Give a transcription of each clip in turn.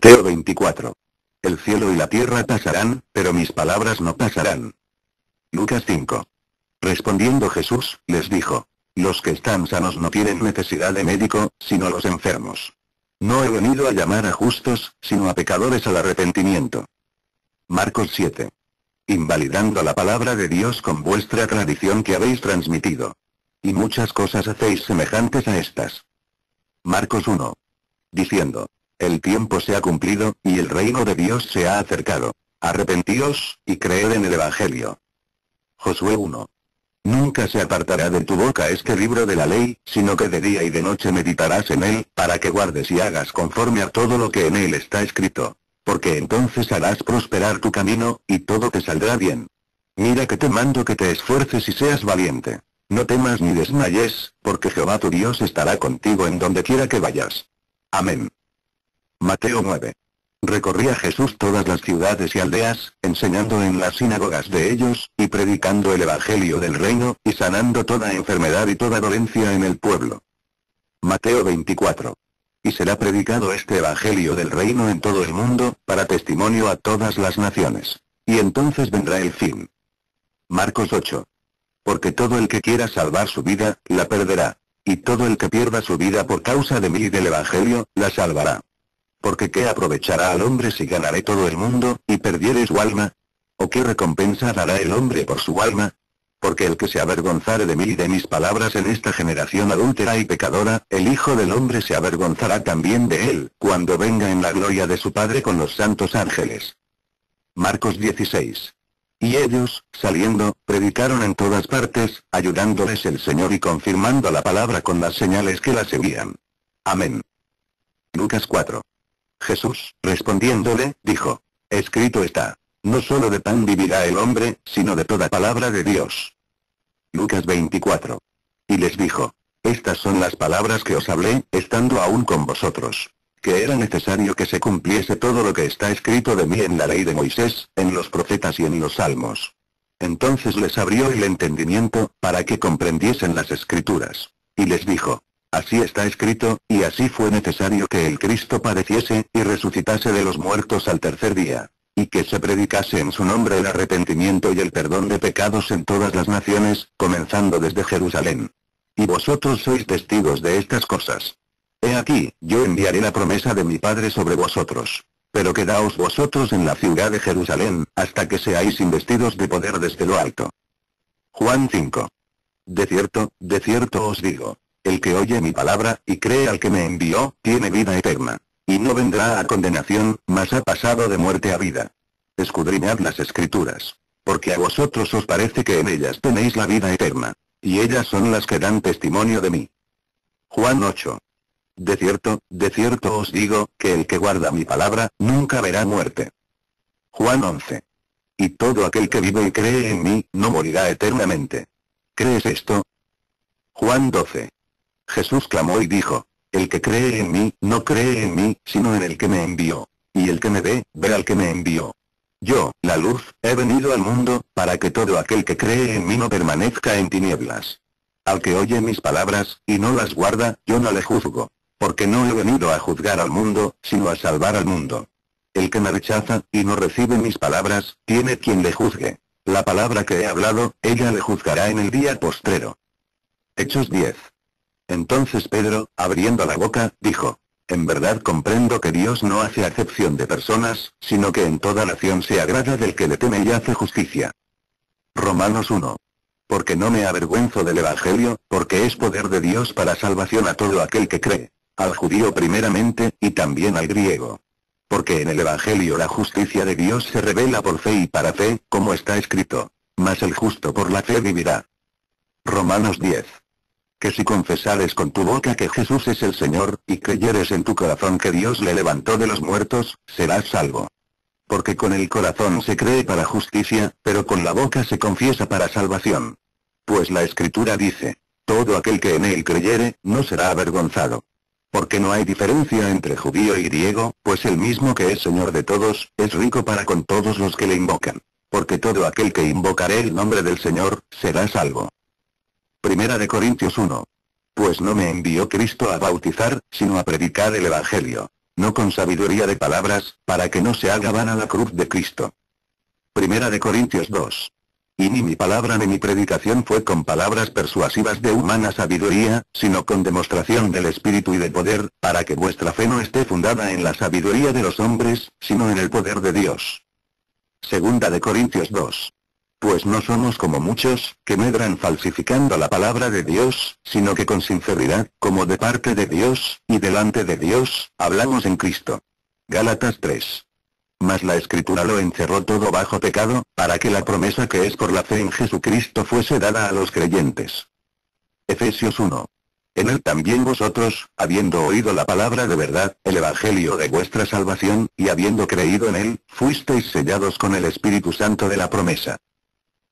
Mateo 24. El cielo y la tierra pasarán, pero mis palabras no pasarán. Lucas 5. Respondiendo Jesús, les dijo: los que están sanos no tienen necesidad de médico, sino los enfermos. No he venido a llamar a justos, sino a pecadores al arrepentimiento. Marcos 7. Invalidando la palabra de Dios con vuestra tradición que habéis transmitido. Y muchas cosas hacéis semejantes a estas. Marcos 1. Diciendo: el tiempo se ha cumplido, y el reino de Dios se ha acercado. Arrepentíos, y creed en el Evangelio. Josué 1. Nunca se apartará de tu boca este libro de la ley, sino que de día y de noche meditarás en él, para que guardes y hagas conforme a todo lo que en él está escrito. Porque entonces harás prosperar tu camino, y todo te saldrá bien. Mira que te mando que te esfuerces y seas valiente. No temas ni desmayes, porque Jehová tu Dios estará contigo en donde quiera que vayas. Amén. Mateo 9. Recorría Jesús todas las ciudades y aldeas, enseñando en las sinagogas de ellos, y predicando el evangelio del reino, y sanando toda enfermedad y toda dolencia en el pueblo. Mateo 24. Y será predicado este evangelio del reino en todo el mundo, para testimonio a todas las naciones. Y entonces vendrá el fin. Marcos 8. Porque todo el que quiera salvar su vida, la perderá. Y todo el que pierda su vida por causa de mí y del evangelio, la salvará. Porque ¿qué aprovechará al hombre si ganare todo el mundo, y perdiere su alma? ¿O qué recompensa dará el hombre por su alma? Porque el que se avergonzare de mí y de mis palabras en esta generación adúltera y pecadora, el Hijo del Hombre se avergonzará también de él, cuando venga en la gloria de su Padre con los santos ángeles. Marcos 16. Y ellos, saliendo, predicaron en todas partes, ayudándoles el Señor y confirmando la palabra con las señales que la seguían. Amén. Lucas 4. Jesús, respondiéndole, dijo: escrito está: no solo de pan vivirá el hombre, sino de toda palabra de Dios. Lucas 24. Y les dijo: estas son las palabras que os hablé, estando aún con vosotros. Que era necesario que se cumpliese todo lo que está escrito de mí en la ley de Moisés, en los profetas y en los salmos. Entonces les abrió el entendimiento, para que comprendiesen las escrituras. Y les dijo: así está escrito, y así fue necesario que el Cristo padeciese, y resucitase de los muertos al tercer día. Y que se predicase en su nombre el arrepentimiento y el perdón de pecados en todas las naciones, comenzando desde Jerusalén. Y vosotros sois testigos de estas cosas. He aquí, yo enviaré la promesa de mi Padre sobre vosotros. Pero quedaos vosotros en la ciudad de Jerusalén, hasta que seáis investidos de poder desde lo alto. Juan 5. De cierto os digo: el que oye mi palabra, y cree al que me envió, tiene vida eterna. Y no vendrá a condenación, mas ha pasado de muerte a vida. Escudriñad las escrituras. Porque a vosotros os parece que en ellas tenéis la vida eterna. Y ellas son las que dan testimonio de mí. Juan 8. De cierto os digo, que el que guarda mi palabra, nunca verá muerte. Juan 11. Y todo aquel que vive y cree en mí, no morirá eternamente. ¿Crees esto? Juan 12. Jesús clamó y dijo: el que cree en mí, no cree en mí, sino en el que me envió. Y el que me ve, ve al que me envió. Yo, la luz, he venido al mundo, para que todo aquel que cree en mí no permanezca en tinieblas. Al que oye mis palabras, y no las guarda, yo no le juzgo. Porque no he venido a juzgar al mundo, sino a salvar al mundo. El que me rechaza, y no recibe mis palabras, tiene quien le juzgue. La palabra que he hablado, ella le juzgará en el día postrero. Hechos 10. Entonces Pedro, abriendo la boca, dijo: en verdad comprendo que Dios no hace acepción de personas, sino que en toda nación se agrada del que le teme y hace justicia. Romanos 1. Porque no me avergüenzo del Evangelio, porque es poder de Dios para salvación a todo aquel que cree. Al judío primeramente, y también al griego. Porque en el Evangelio la justicia de Dios se revela por fe y para fe, como está escrito: mas el justo por la fe vivirá. Romanos 10. Que si confesares con tu boca que Jesús es el Señor, y creyeres en tu corazón que Dios le levantó de los muertos, serás salvo. Porque con el corazón se cree para justicia, pero con la boca se confiesa para salvación. Pues la Escritura dice: todo aquel que en él creyere, no será avergonzado. Porque no hay diferencia entre judío y griego, pues el mismo que es Señor de todos, es rico para con todos los que le invocan. Porque todo aquel que invocare el nombre del Señor, será salvo. Primera de Corintios 1. Pues no me envió Cristo a bautizar, sino a predicar el Evangelio. no con sabiduría de palabras, para que no se haga vana la cruz de Cristo. Primera de Corintios 2. Y ni mi palabra ni mi predicación fue con palabras persuasivas de humana sabiduría, sino con demostración del Espíritu y de poder, para que vuestra fe no esté fundada en la sabiduría de los hombres, sino en el poder de Dios. Segunda de Corintios 2. Pues no somos como muchos, que medran falsificando la palabra de Dios, sino que con sinceridad, como de parte de Dios, y delante de Dios, hablamos en Cristo. Gálatas 3. Mas la Escritura lo encerró todo bajo pecado, para que la promesa que es por la fe en Jesucristo fuese dada a los creyentes. Efesios 1. En él también vosotros, habiendo oído la palabra de verdad, el evangelio de vuestra salvación, y habiendo creído en él, fuisteis sellados con el Espíritu Santo de la promesa.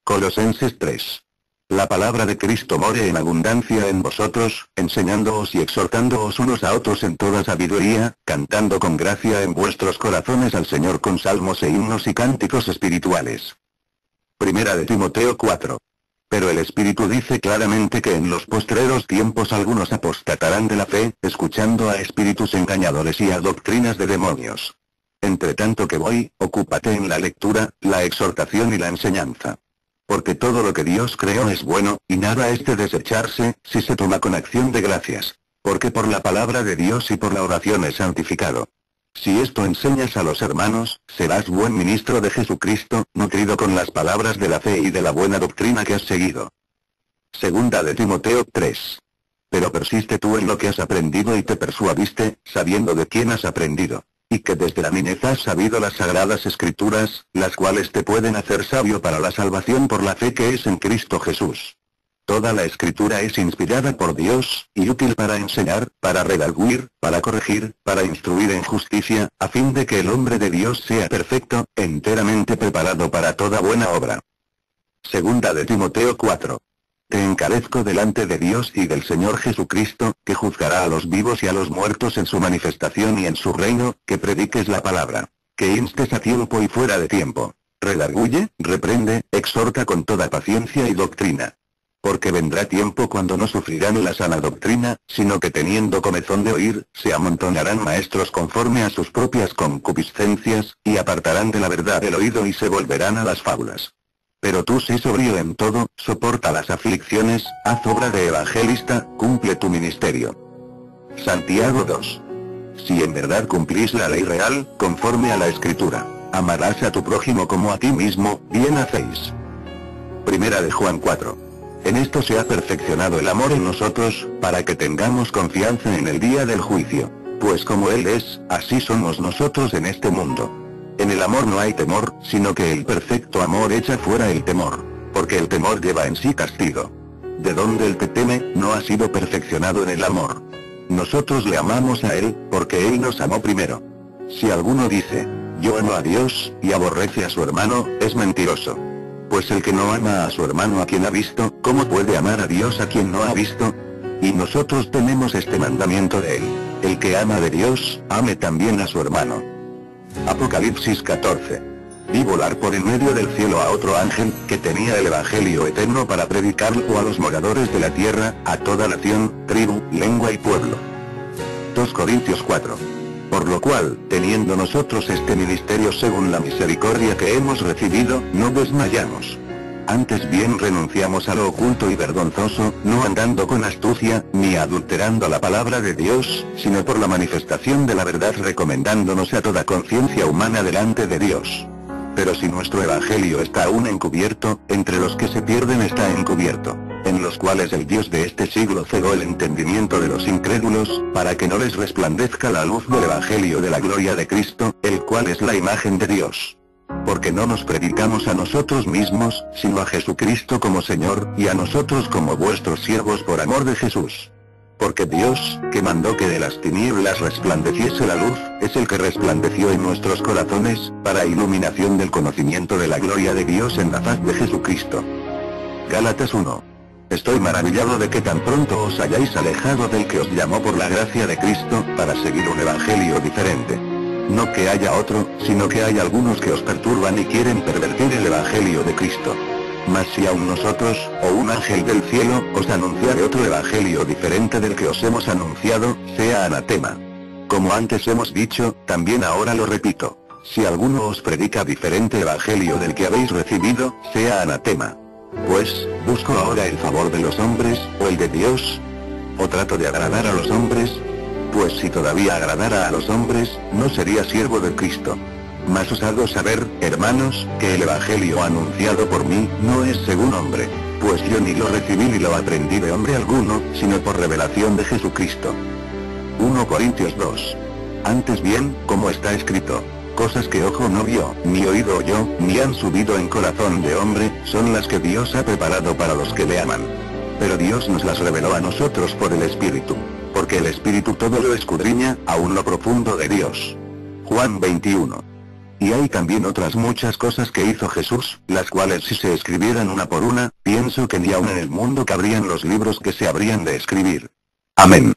Colosenses 3. La palabra de Cristo more en abundancia en vosotros, enseñándoos y exhortándoos unos a otros en toda sabiduría, cantando con gracia en vuestros corazones al Señor con salmos e himnos y cánticos espirituales. Primera de Timoteo 4. Pero el Espíritu dice claramente que en los postreros tiempos algunos apostatarán de la fe, escuchando a espíritus engañadores y a doctrinas de demonios. Entre tanto que voy, ocúpate en la lectura, la exhortación y la enseñanza. Porque todo lo que Dios creó es bueno, y nada es de desecharse, si se toma con acción de gracias. Porque por la palabra de Dios y por la oración es santificado. Si esto enseñas a los hermanos, serás buen ministro de Jesucristo, nutrido con las palabras de la fe y de la buena doctrina que has seguido. Segunda de Timoteo 3. Pero persiste tú en lo que has aprendido y te persuadiste, sabiendo de quién has aprendido. Y que desde la niñez has sabido las sagradas escrituras, las cuales te pueden hacer sabio para la salvación por la fe que es en Cristo Jesús. Toda la escritura es inspirada por Dios, y útil para enseñar, para redarguir, para corregir, para instruir en justicia, a fin de que el hombre de Dios sea perfecto, enteramente preparado para toda buena obra. Segunda de Timoteo 4. Te encarezco delante de Dios y del Señor Jesucristo, que juzgará a los vivos y a los muertos en su manifestación y en su reino, que prediques la palabra, que instes a tiempo y fuera de tiempo, redarguye, reprende, exhorta con toda paciencia y doctrina. Porque vendrá tiempo cuando no sufrirán la sana doctrina, sino que teniendo comezón de oír, se amontonarán maestros conforme a sus propias concupiscencias, y apartarán de la verdad el oído y se volverán a las fábulas. Pero tú sé sobrio en todo, soporta las aflicciones, haz obra de evangelista, cumple tu ministerio. Santiago 2. Si en verdad cumplís la ley real, conforme a la Escritura, amarás a tu prójimo como a ti mismo, bien hacéis. Primera de Juan 4. En esto se ha perfeccionado el amor en nosotros, para que tengamos confianza en el día del juicio. Pues como Él es, así somos nosotros en este mundo. En el amor no hay temor, sino que el perfecto amor echa fuera el temor, porque el temor lleva en sí castigo. De donde el que teme, no ha sido perfeccionado en el amor. Nosotros le amamos a Él, porque Él nos amó primero. Si alguno dice, yo amo a Dios, y aborrece a su hermano, es mentiroso. Pues el que no ama a su hermano a quien ha visto, ¿cómo puede amar a Dios a quien no ha visto? Y nosotros tenemos este mandamiento de Él: el que ama de Dios, ame también a su hermano. Apocalipsis 14. Vi volar por en medio del cielo a otro ángel, que tenía el evangelio eterno para predicarlo a los moradores de la tierra, a toda nación, tribu, lengua y pueblo. 2 Corintios 4. Por lo cual, teniendo nosotros este ministerio según la misericordia que hemos recibido, no desmayamos. Antes bien renunciamos a lo oculto y vergonzoso, no andando con astucia, ni adulterando la palabra de Dios, sino por la manifestación de la verdad recomendándonos a toda conciencia humana delante de Dios. Pero si nuestro evangelio está aún encubierto, entre los que se pierden está encubierto, en los cuales el Dios de este siglo cegó el entendimiento de los incrédulos, para que no les resplandezca la luz del evangelio de la gloria de Cristo, el cual es la imagen de Dios. Porque no nos predicamos a nosotros mismos, sino a Jesucristo como Señor, y a nosotros como vuestros siervos por amor de Jesús. Porque Dios, que mandó que de las tinieblas resplandeciese la luz, es el que resplandeció en nuestros corazones, para iluminación del conocimiento de la gloria de Dios en la faz de Jesucristo. Gálatas 1. Estoy maravillado de que tan pronto os hayáis alejado del que os llamó por la gracia de Cristo, para seguir un evangelio diferente. No que haya otro, sino que hay algunos que os perturban y quieren pervertir el evangelio de Cristo. Mas si aun nosotros, o un ángel del cielo, os anunciare otro evangelio diferente del que os hemos anunciado, sea anatema. Como antes hemos dicho, también ahora lo repito. Si alguno os predica diferente evangelio del que habéis recibido, sea anatema. Pues, ¿busco ahora el favor de los hombres, o el de Dios? ¿O trato de agradar a los hombres? Pues si todavía agradara a los hombres, no sería siervo de Cristo. Mas os hago saber, hermanos, que el evangelio anunciado por mí, no es según hombre. Pues yo ni lo recibí ni lo aprendí de hombre alguno, sino por revelación de Jesucristo. 1 Corintios 2. Antes bien, como está escrito, cosas que ojo no vio, ni oído oyó, ni han subido en corazón de hombre, son las que Dios ha preparado para los que le aman. Pero Dios nos las reveló a nosotros por el Espíritu. Porque el Espíritu todo lo escudriña, aun lo profundo de Dios. Juan 21. Y hay también otras muchas cosas que hizo Jesús, las cuales si se escribieran una por una, pienso que ni aun en el mundo cabrían los libros que se habrían de escribir. Amén.